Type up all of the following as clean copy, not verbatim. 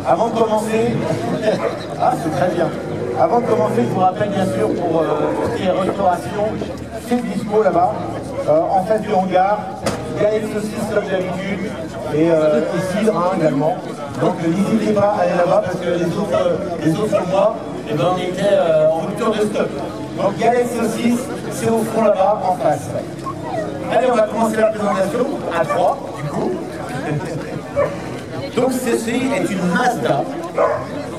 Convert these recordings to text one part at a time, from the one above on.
Avant de commencer, ah c'est très bien. Avant de commencer, je vous rappelle bien sûr pour tout ce qui est restauration, c'est dispo là-bas, en face du hangar, galettes saucisses comme d'habitude, et cidre hein, également. Donc n'hésitez pas à aller là-bas parce que les autres mois, eh ben, on était en rupture de stock. Donc galettes saucisses, c'est au fond là-bas, en face. Allez, on va commencer la présentation à 3, du coup. Donc ceci est une Mazda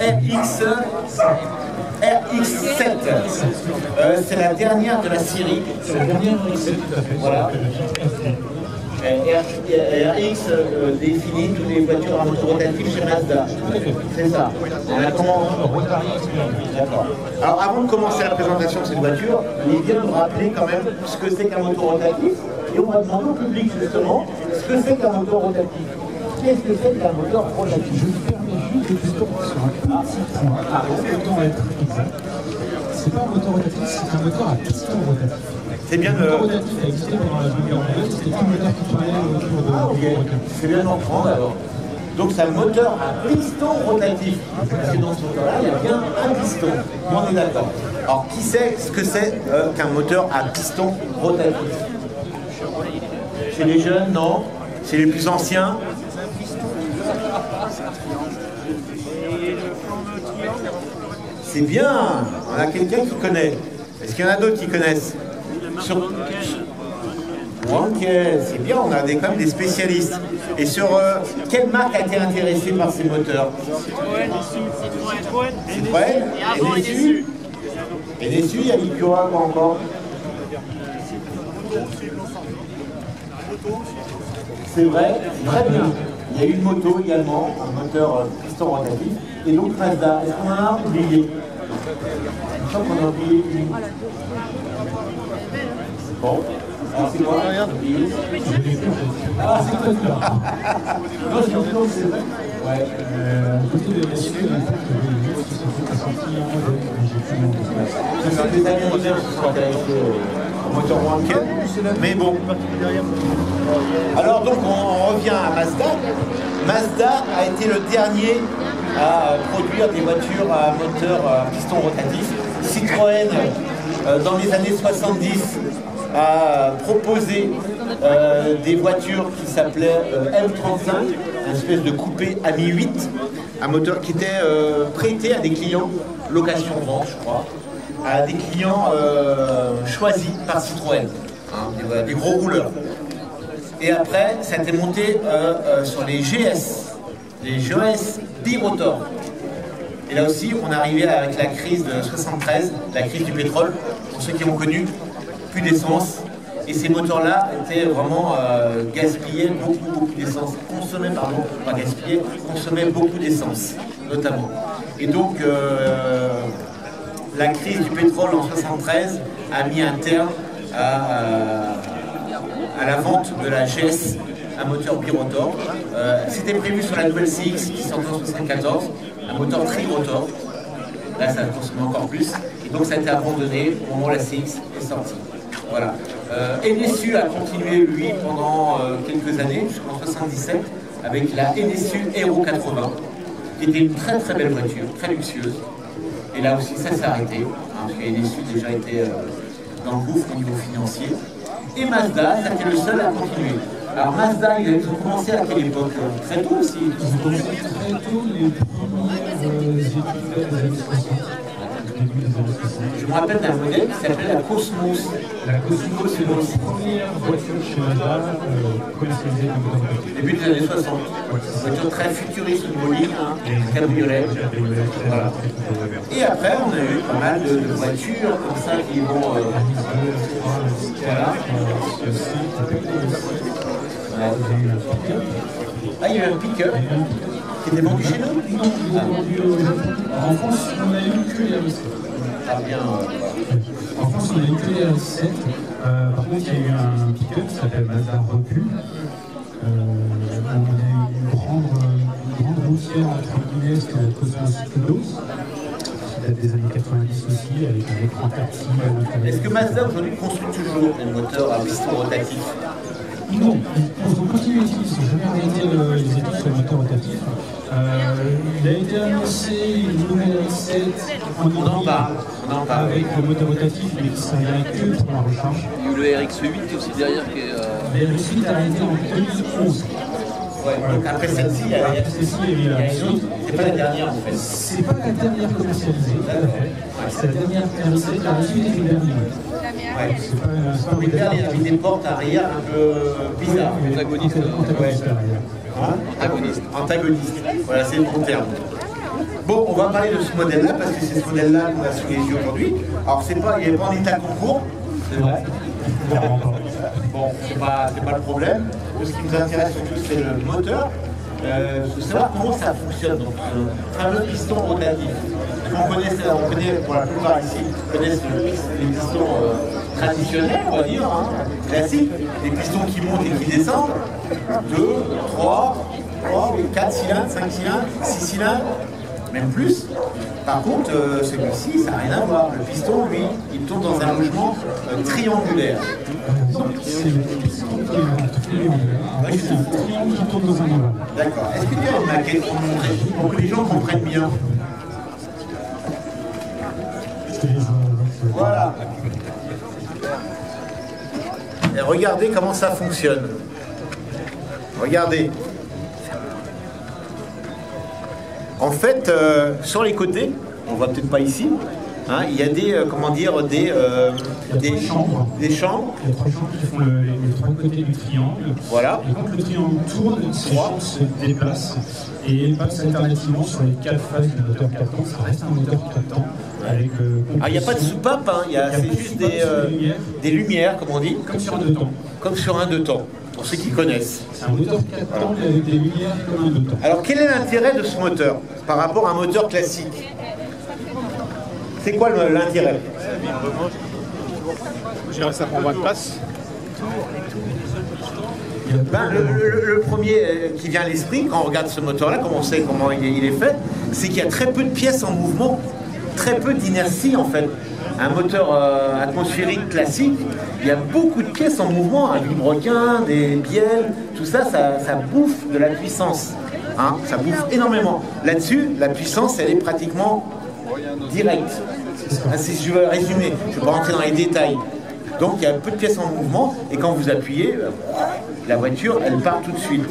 RX-7. C'est la dernière de la série. C'est la dernière voilà. RX définit toutes les voitures à moteur rotatif chez Mazda. C'est ça. D'accord. Alors avant de commencer la présentation de cette voiture, il est bien de rappeler quand même ce que c'est qu'un moteur rotatif. Et on va demander au public justement ce que c'est qu'un moteur rotatif. Qu'est-ce que c'est qu'un moteur rotatif? Je me permets juste de vous sur un petit point. Autant être exact. C'est pas un moteur rotatif, c'est un moteur à piston rotatif. C'est bien le moteur rotatif a existé pendant la Seconde Guerre mondiale, c'était tout le moteur qui tournait autour de rotatif. C'est bien d'en prendre alors. Donc c'est un moteur à piston rotatif. Parce que dans ce moteur-là, il y a bien un piston. On est d'accord. Alors qui sait ce que c'est qu'un moteur à piston rotatif? Chez les jeunes, non. Chez les plus anciens. C'est bien, on a quelqu'un qui connaît. Est-ce qu'il y en a d'autres qui connaissent? Wankel, c'est bien, on a quand même des spécialistes. Et sur quelle marque a été intéressée par ces moteurs? Citroën. Et dessus? Et dessus, il y a l'Icura quoi encore? C'est vrai, très bien. Il y a eu une moto également, un moteur piston rotatif. Et donc Mazda, est-ce qu'on en a oublié? Je sens qu'on a oublié une. Bon, alors c'est quoi? Ah, c'est quoi ça? Non, c'est vrai. Ouais. Côté des messieurs, il faut que sorti ce sont des Américains qui sont intéressés au moteur Wankel. Mais bon. Alors donc on revient à Mazda. Mazda a été le dernier à produire des voitures à moteur à piston rotatif. Citroën, dans les années 70, a proposé des voitures qui s'appelaient M35, une espèce de coupé à mi-8, un moteur qui était prêté à des clients, location vente je crois, à des clients choisis par Citroën, hein, des gros rouleurs. Et après, ça a été monté sur les GS, les GS birotor. Et là aussi, on est arrivé avec la crise de 73, la crise du pétrole, pour ceux qui ont connu, plus d'essence. Et ces moteurs-là étaient vraiment gaspillaient beaucoup d'essence, consommaient, pardon, pas gaspillaient, consommaient beaucoup d'essence, notamment. Et donc, la crise du pétrole en 73 a mis un terme à la vente de la GS, un moteur birotor. C'était prévu sur la nouvelle CX qui sortait en 74, un moteur trirotor. Là, ça consommait encore plus. Et donc, ça a été abandonné au moment où la CX est sortie. Voilà. NSU a continué, lui, pendant quelques années, jusqu'en 77, avec la NSU Aero 80, qui était une très belle voiture, très luxueuse. Et là aussi, ça s'est arrêté, hein, parce que NSU déjà était dans le gouffre au niveau financier. Et Mazda, ça a été le seul à continuer. Alors Mazda, ils ont commencé à quelle époque? Très tôt aussi. Ils ont commencé très tôt, les premières études faites des années 60. Je me rappelle d'un modèle qui s'appelait la Cosmos. La Cosmos, c'est notre première voiture chez Mazda commercialisée comme moteur rotatif. Début des années 60. Une voiture très futuriste au niveau ligne, hein, cabriolet. Voilà. Et après, on a eu pas mal de voitures comme ça qui vont. Voilà. Ah, il y a eu un pick-up qui était vendu chez nous? Non, il est vendu au Japon. En France, on a eu que les RS7. Ah bien. En France, on a eu que les RS7. Par contre, il y a eu un pick-up qui s'appelle Mazda Recul. On a eu une grande routière entre guillemets, c'était la Cosmos Kudos. Ça date des années 90 aussi, avec un écran tactile. Est-ce que Mazda aujourd'hui construit toujours des moteurs à piston rotatif? Non, on continue d'utiliser. Je vais arrêter les études sur le moteur rotatif. Il a été annoncé une nouvelle R7 en hybride avec le moteur rotatif, mais qui ne servirait que pour la recharge. Il y a eu le RX8 aussi derrière qui est. Le RX8 a été en 2011. Ouais, donc après celle-ci, il y a une autre. C'est pas la dernière en fait. C'est pas la dernière commercialisée, tout à fait. C'est la dernière RX7, la R8 est une dernière. Ouais. C'est pas une dernière, avec des portes arrière un peu bizarres. Antagoniste. Antagoniste. Voilà, c'est le bon terme. Bon, on va parler de ce modèle-là parce que c'est ce modèle-là qu'on a sous les yeux aujourd'hui. Alors, il n'est pas en état concours, c'est vrai. Bon, c'est pas le problème. Ce qui nous intéresse surtout, c'est le moteur. Il faut savoir comment ça fonctionne. Donc, ce fameux piston rotatif. On connaît pour la plupart ici, connaissent les pistons traditionnels, on va dire, hein, classiques, les pistons qui montent et qui descendent, 2, 3, 4 cylindres, 5 cylindres, 6 cylindres, même plus. Par contre, celui-ci, ça n'a rien à voir. Le piston, lui, il tourne dans un logement triangulaire. C'est le piston qui tourne dans un ovale. D'accord. Est-ce que tu as une maquette pour que les gens comprennent bien? Voilà. Et regardez comment ça fonctionne. Regardez. En fait, sur les côtés, on voit peut-être pas ici, hein, il y a des, comment dire, des chambres. Il y a 3 chambres qui font les 3 côtés du triangle. Voilà. Et quand le triangle tourne, ces chambres se déplacent et passent alternativement sur les 4 phases du moteur 4 temps. Ça reste un moteur 4 temps. Il n'y a pas de soupape, hein, c'est juste des lumières, comme on dit. Comme sur un 2 temps. Comme sur un 2 temps, pour ceux qui connaissent. C'est un moteur 4 temps avec des lumières comme un 2 temps. Alors quel est l'intérêt de ce moteur par rapport à un moteur classique? C'est quoi l'intérêt? Je dirais que ça prend 20 passes. Le premier qui vient à l'esprit quand on regarde ce moteur-là, comme on sait comment il est fait, c'est qu'il y a très peu de pièces en mouvement, très peu d'inertie en fait. Un moteur atmosphérique classique, il y a beaucoup de pièces en mouvement, un vilebrequin, des bielles, tout ça, ça bouffe de la puissance. Hein, ça bouffe énormément. Là-dessus, la puissance, elle est pratiquement directe. Si je veux résumer, je ne vais pas rentrer dans les détails. Donc il y a peu de pièces en mouvement, et quand vous appuyez, la voiture, elle part tout de suite.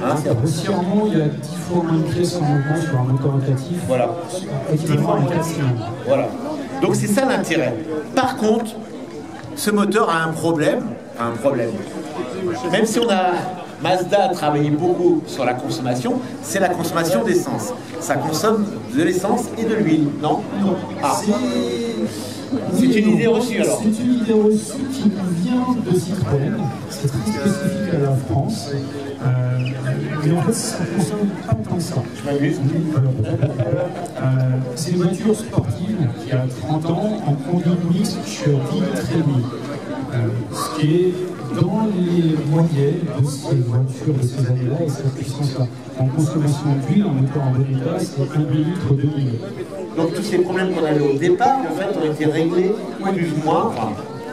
Hein, grossièrement, il y a 10 fois moins de pièces en mouvement sur un moteur rotatif. Voilà. Voilà. Donc c'est ça l'intérêt. Par contre, ce moteur a un problème. Même si Mazda a travaillé beaucoup sur la consommation, c'est la consommation d'essence. Ça consomme de l'essence et de l'huile, non? Ah. C'est une idée reçue alors. C'est une idée reçue qui vient de Citroën. C'est très spécifique à la France. Mais en fait, ça ne consomme pas tant que ça. Je m'amuse. C'est une voiture sportive qui a 30 ans en conduite mixte sur 10 trémies. Ce qui est dans les moyennes de ces voitures de ces années-là et cette puissance-là. En consommation d'huile, en moteur en bon état, c'est 1 litre de minute. Donc tous ces problèmes qu'on avait au départ, en fait, ont été réglés plus ou moins,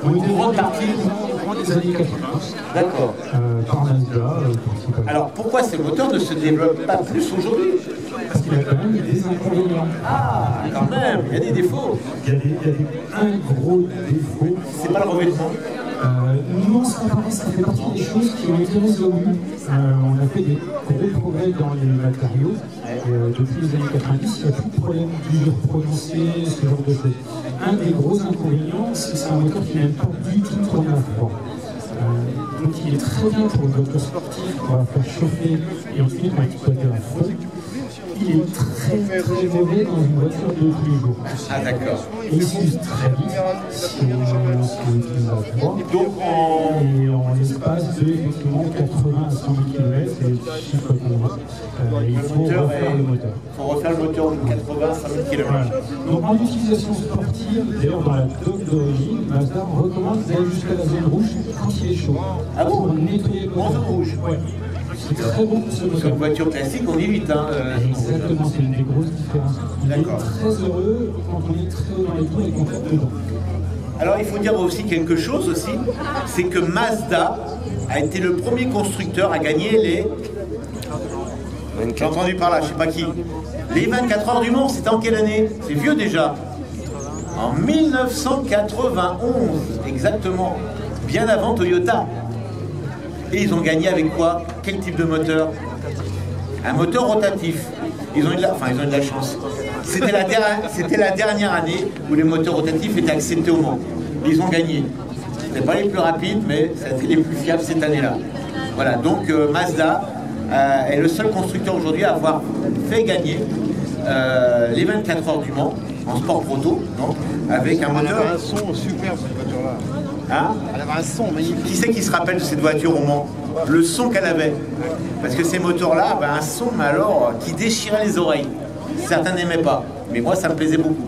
une grande partie des années 90. D'accord. Par Mazda, principalement. Alors pourquoi ce moteur ne se développe pas plus aujourd'hui? Parce qu'il y a quand même des inconvénients. Ah, quand même, il y a des défauts. Il y a un gros défaut. C'est pas le revêtement. Non, ça fait partie des choses qui ont été résolues. On a fait des gros progrès dans les matériaux. Depuis les années 90, il n'y a plus de problème d'usure prononcée, ce genre de choses. Un des gros inconvénients, c'est que c'est un moteur qui n'aime pas du tout tourner à froid. Donc il est très bien pour une voiture sportive, pour la faire chauffer et ensuite pour exploiter à fond. Il est très mauvais dans une voiture de tous les jours. Ah d'accord. Et il s'use très vite si on utilise à froid. Donc et en l'espace de effectivement 80 à 100 km, c'est le chiffre qu'on voit. Il faut refaire le moteur. Il faut refaire le moteur de 80 à 100 km. Voilà. Donc en utilisation sportive, d'ailleurs dans la doc d'origine, Mazda recommande d'aller jusqu'à la zone rouge quand il est chaud. Ah bon? Pour nettoyer le En moteur. zone rouge. Ouais. C'est très bon ce Sur moteur. une voiture classique, on évite. Hein, Exactement, c'est une des grosses différences. Il est D'accord. très heureux quand on est très haut dans les tours et qu'on tape dedans. Alors il faut dire aussi quelque chose aussi, c'est que Mazda a été le premier constructeur à gagner les... J'ai entendu par là, je sais pas qui. Les 24 heures du Mans, c'était en quelle année? C'est vieux déjà. En 1991, exactement. Bien avant Toyota. Et ils ont gagné avec quoi? Quel type de moteur? Un moteur rotatif. Ils ont eu de la chance. C'était la dernière année où les moteurs rotatifs étaient acceptés au Mans. Ils ont gagné. Ce n'étaient pas les plus rapides, mais ça a été les plus fiables cette année-là. Voilà, donc Mazda est le seul constructeur aujourd'hui à avoir fait gagner les 24 heures du Mans en sport proto, donc, avec un moteur. Elle avait un son super cette voiture-là. Hein? Elle avait un son magnifique. Qui c'est qui se rappelle de cette voiture au Mans? Le son qu'elle avait. Parce que ces moteurs-là avaient un son, mais alors, qui déchirait les oreilles. Certains n'aimaient pas, mais moi ça me plaisait beaucoup.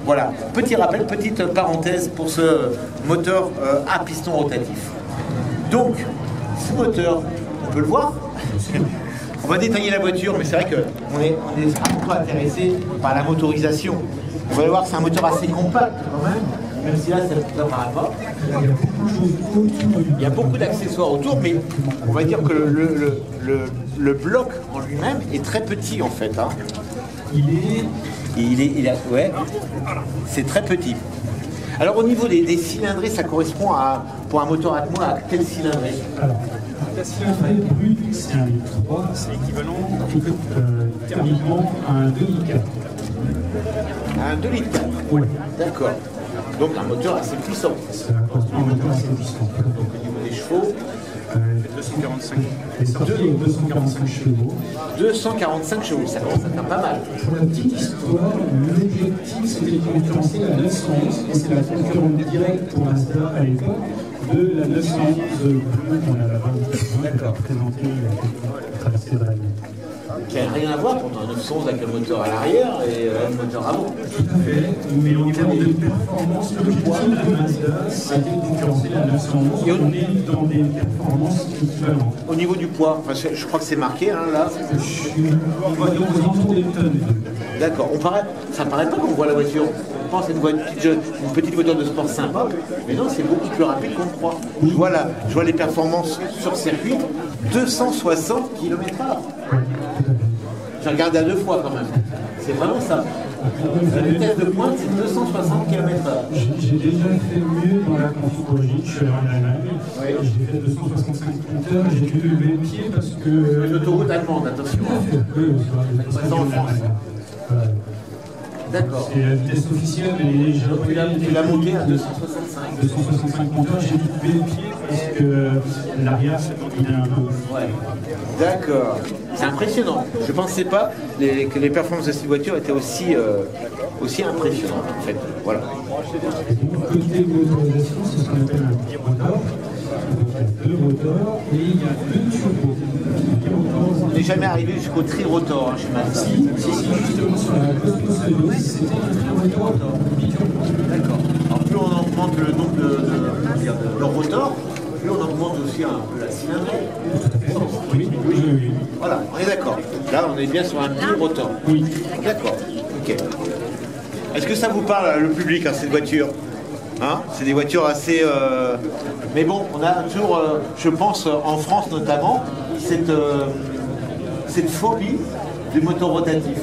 Voilà, petit rappel, petite parenthèse pour ce moteur à piston rotatif. Donc, ce moteur, on peut le voir. On va détailler la voiture, mais c'est vrai qu'on est un peu intéressé par la motorisation. On va voir que c'est un moteur assez compact quand même si là ça ne apparaît pas. Il y a beaucoup d'accessoires autour, mais on va dire que le bloc en lui-même est très petit en fait. Hein. Ouais, c'est très petit. Alors au niveau des cylindrées, ça correspond à, pour un moteur Atmo, à quelle cylindrée? Alors, la cylindrée brute, c'est un litre 3, c'est équivalent thermiquement à un 2 litres 4. Un 2 litres 4. Oui. D'accord. Donc un moteur assez puissant. C'est un moteur assez puissant. Donc au niveau des chevaux, 245. Les sorties avec 245 chevaux. 245 chevaux, ça commence à faire pas mal. Pour la petite histoire, l'objectif c'était de concurrencer la 911, et c'est la concurrente directe pour Mazda à l'époque de la 911 bleue qu'on a là-bas, qui a présenté la traversée de Rennes. Qui n'a rien à voir pour un 911 avec le moteur à l'arrière et le moteur avant. Tout à fait, mais au niveau des performances, l'objectif de Mazda, c'était de concurrencer la 911. Et on est dans des performances équivalentes. Au niveau du poids, enfin, je crois que c'est marqué hein, là. On va dire aux alentours des tonnes. D'accord, ça paraît pas quand on voit la voiture. On pense à une petite voiture de sport sympa, mais non, c'est beaucoup plus rapide qu'on le croit. Je vois les performances sur circuit, 260 km/h. J'ai regardé à 2 fois quand même. C'est vraiment ça. La vitesse de pointe, c'est 260 km/h. J'ai déjà fait mieux dans la configuration. Je suis allé en Allemagne. Oui. J'ai fait 265 km/h. J'ai dû lever le pied parce que. L'autoroute allemande, attention. Oui, Présent en France. Voilà. D'accord. Et la vitesse officielle, mais Tu l'as monté à 265. 265 km/h. J'ai dû lever le pied parce que l'arrière s'est incliné un peu. Ouais. D'accord. C'est impressionnant. Je ne pensais pas que les performances de cette voiture étaient aussi impressionnantes en fait. Voilà. Côté motorisation, c'est ce qu'on appelle un birotor. Donc il y a 2 rotors et il y a 2 turbos. On n'est jamais arrivé jusqu'au tri-rotor chez Mazda. Si, justement sur la Cosmos Pseudo, c'était un tri-rotor. D'accord. Alors plus on augmente le nombre de leur rotor, plus on augmente aussi un peu la cylindrée. Oui. Voilà, on est d'accord. Là, on est bien sur un tri-rotor. Oui. D'accord. Ok. Est-ce que ça vous parle, le public, cette voiture? Hein, c'est des voitures assez... Mais bon, on a toujours, je pense, en France notamment, cette phobie du moteur rotatif.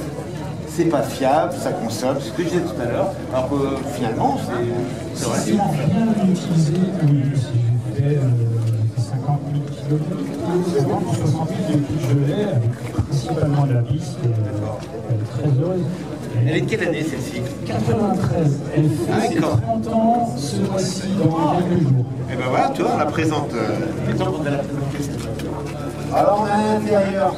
C'est pas fiable, ça consomme, c'est ce que je disais tout à l'heure, alors que finalement, c'est relativement fiable. Bien utilisé, oui, j'ai fait 50 000 km, 50 ou 60 000 depuis que je l'ai, avec principalement la piste, elle est très heureuse. Elle est de quelle année celle-ci? 93. Elle fait ses 30 ans ce mois-ci dans quelques jours. Et ben voilà, tu vois, on la présente. Alors on a l'intérieur.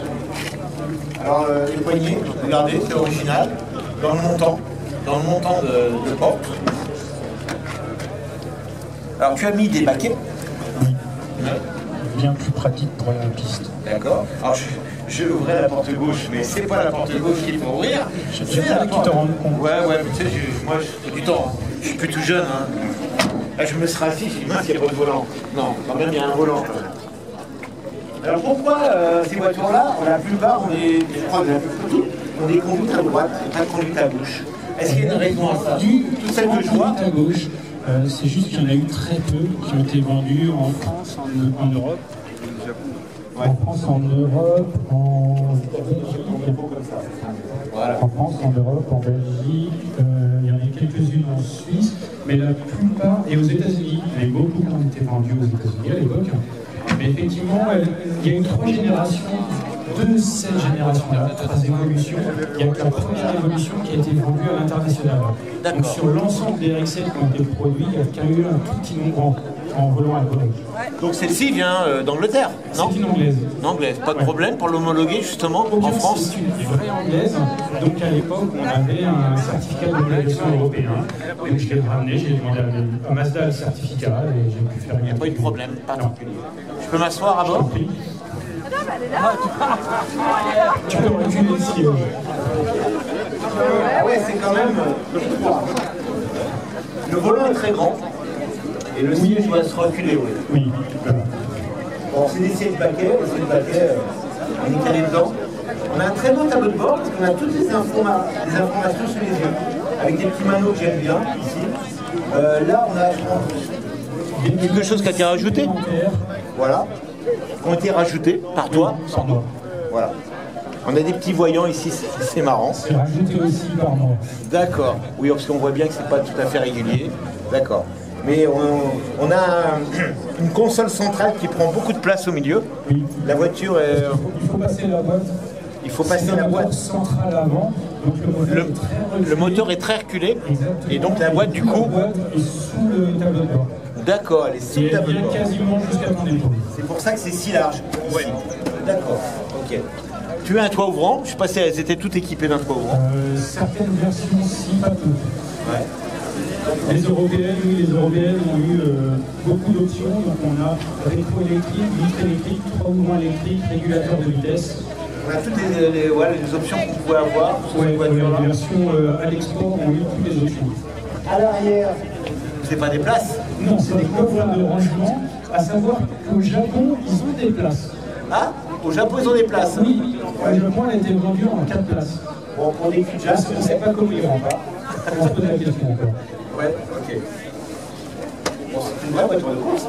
Alors les poignées, regardez, c'est original. Dans le montant de porte. Alors tu as mis des baquets. Oui. Ouais. Bien plus pratique pour la piste. D'accord. Alors je ouvrais la porte gauche, mais c'est pas la porte gauche qu'il faut ouvrir. C'est la porte. Tu te rends compte. Ouais, mais tu sais, moi je fais du temps. Je suis plus tout jeune. Hein. Là je me serais assis, je dis mince, il n'y a pas de volant. Non, quand même il y a un volant quand même. Alors pourquoi ces voitures-là, la plupart, je crois que la plupart, on est conduite à droite et pas conduite à gauche? Est-ce qu'il y a une raison à ça? Celle que je vois. À gauche. C'est juste qu'il y en a eu très peu qui ont été vendus en France, en Europe. En France, en Europe, en France, en Europe, en Belgique, il y en a quelques-unes en Suisse, mais la plupart, et aux États-Unis, il y en a eu beaucoup qui ont été vendus aux États-Unis à l'époque. Mais effectivement, il y a eu 3 générations de cette génération-là, 3 évolutions. Il n'y a que la première évolution qui a été vendue à l'international. Donc sur l'ensemble des RX7 qui ont été produits, il n'y a qu'à eu un tout petit nombre en volant alcoolique. Donc celle-ci vient d'Angleterre, non? C'est une anglaise. Une anglaise, pas de problème pour l'homologuer justement en France. C'est une vraie anglaise. Donc à l'époque, on avait un certificat d'homologation européen. Donc je l'ai ramené, j'ai demandé à Mazda le certificat et j'ai pu faire une. Il n'y a pas eu de problème particulier. Je peux m'asseoir à bord? Tu peux reculer ici. Ah ouais, c'est quand même le volant est très grand et le siège doit se reculer. Oui. Oui. Bon, c'est des sièges baquets, on est calé dedans. On a un très beau tableau de bord parce qu'on a toutes les informations sous les yeux avec des petits manos que j'aime bien ici. Là, on a quelque chose qui a été rajouté. Voilà. Qui ont été rajoutés par toi. Par moi. Voilà. On a des petits voyants ici, c'est marrant. C'est rajouté aussi par moi. D'accord. Oui, parce qu'on voit bien que c'est pas tout à fait régulier. D'accord. Mais on a une console centrale qui prend beaucoup de place au milieu. Oui. La voiture est... Il faut passer la boîte. Il faut passer la boîte centrale avant. Donc le moteur est très reculé. Exactement. Et donc la boîte du coup... La boîte est sous le tableau de bord. D'accord, elle est sous le tableau de bord. Quasiment jusqu'à mon épaule. C'est pour ça que c'est si large. Oui. D'accord, ok. Tu as un toit ouvrant, je sais pas si elles étaient toutes équipées d'un toit ouvrant. Certaines versions, si, pas toutes. Ouais. Les européennes, oui, les européennes ont eu beaucoup d'options. Donc on a rétro-électrique, vitre électrique, toit ouvrant électrique, régulateur de vitesse. On a toutes les options qu'on pouvait avoir sur cette voiture-là. Les versions à l'export ont eu toutes les options. À l'arrière, c'est pas des places? Non, c'est des coffres de rangement, à savoir qu'au Japon, ils ont des places. Ah, au Japon, ils ont des places? Oui, au Japon, elle a été vendue en 4 places. Bon, pour des culs, Parce qu'on ne sait pas comment ils rentrent. On se pose la question encore. Ouais, ok. Bon, c'est une vraie voiture de course.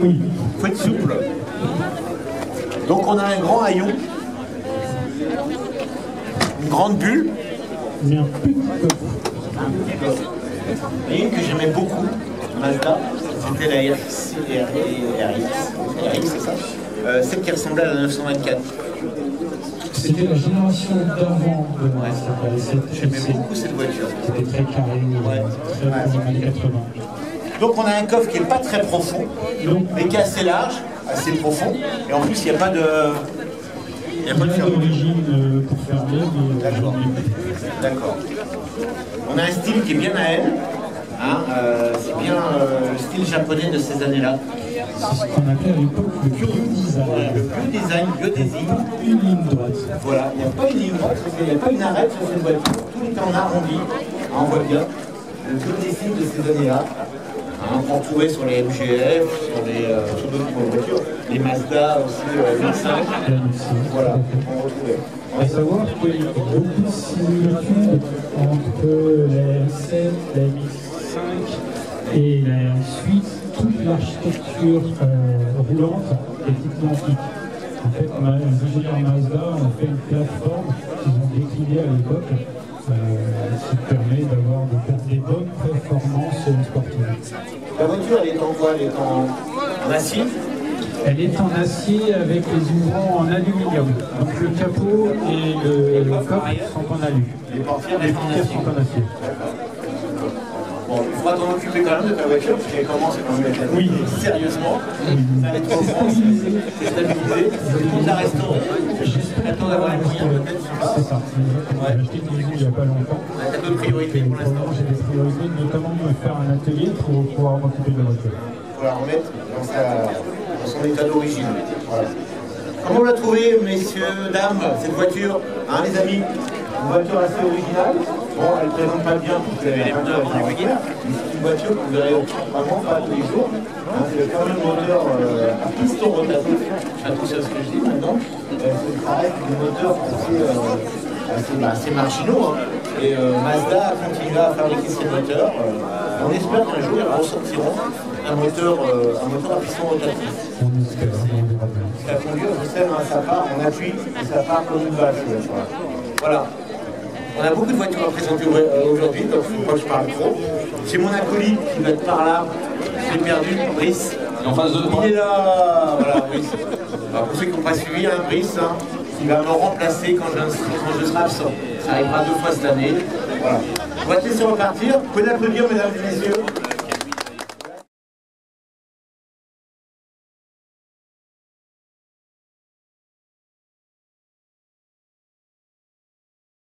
Oui. Faut être souple. Donc on a un grand haillon, une grande bulle, Mais un petit coffre. et une que j'aimais beaucoup, Mazda, c'était la RX, c'est ça, celle qui ressemblait à la 924. C'était la génération d'avant de Mazda. J'aimais beaucoup cette voiture. C'était très carré, très années 80. Donc on a un coffre qui n'est pas très profond, mais qui est assez large, assez profond, et en plus il n'y a pas de... Il n'y a pas de fermeture. d'origine pour fermer, mais D'accord. D'accord. On a un style qui est bien à elle. Hein, c'est bien le style japonais de ces années-là. c'est ce qu'on appelait à l'époque le bio-design. Le bio-design. Une ligne droite. Voilà, il n'y a pas une ligne droite, il n'y a pas une arête sur cette voiture. Tout est en arrondi. Hein, on voit bien le bio-design de ces années-là. Hein, on retrouvait sur les MGF, sur d'autres voitures, les Mazda aussi, 1005. Voilà, on retrouvait. À savoir qu'il y a beaucoup de similitudes entre la M7, la MX5 et la M8. Toute l'architecture roulante est identique. En fait, les ingénieurs Mazda ont fait une plateforme qu'ils ont déclinée à l'époque qui permet d'avoir des bonnes performances sportives. La voiture, elle est en quoi? Elle est en acier? Elle est en acier avec les ouvrants en aluminium. Donc le capot et le coffre sont en alu. Les portières restent en acier. Sont en acier. Bon, il faudra t'en occuper quand même de ta voiture, parce qu'elle commence quand même à être Oui. Sérieusement. Ça va être en France, c'est stabilisé. Il faut la restaurer. J'attends d'avoir les moyens peut-être, je sais pas. C'est ça. J'ai acheté une maison il n'y a pas longtemps. T'as d'autres priorités pour l'instant. J'ai des priorités, notamment de faire un atelier pour pouvoir m'occuper de la voiture. Il faut la remettre dans son état d'origine. Voilà. Comment on l'a trouvé, messieurs, dames, cette voiture, hein, les amis? Une voiture assez originale. Bon, elle ne présente pas bien parce qu'elle est les moteurs mais c'est une voiture que vous verrez vraiment pas tous les jours. Hein, c'est quand même un moteur à piston rotatif. Je sais ce que je dis maintenant. Ça reste des moteurs assez marginaux. Hein. Et Mazda a continué à fabriquer ses moteurs. On espère qu'un jour, ils ressortiront un moteur à piston rotatif. On espère, on verra bien. La conduire, je sais, ça part en appui et ça part comme une vache. Voilà. On a beaucoup de voitures à présenter aujourd'hui, donc il ne faut pas que je parle trop. J'ai mon acolyte qui va être par là. J'ai perdu, Brice. En face de moi. Il est là, voilà, Brice. Alors, pour ceux qui n'ont pas suivi, hein, Brice, hein, il va me remplacer quand je serai absent. Ça arrivera 2 fois cette année. Voilà. On va te laisser repartir. Vous pouvez l'applaudir, mesdames et messieurs.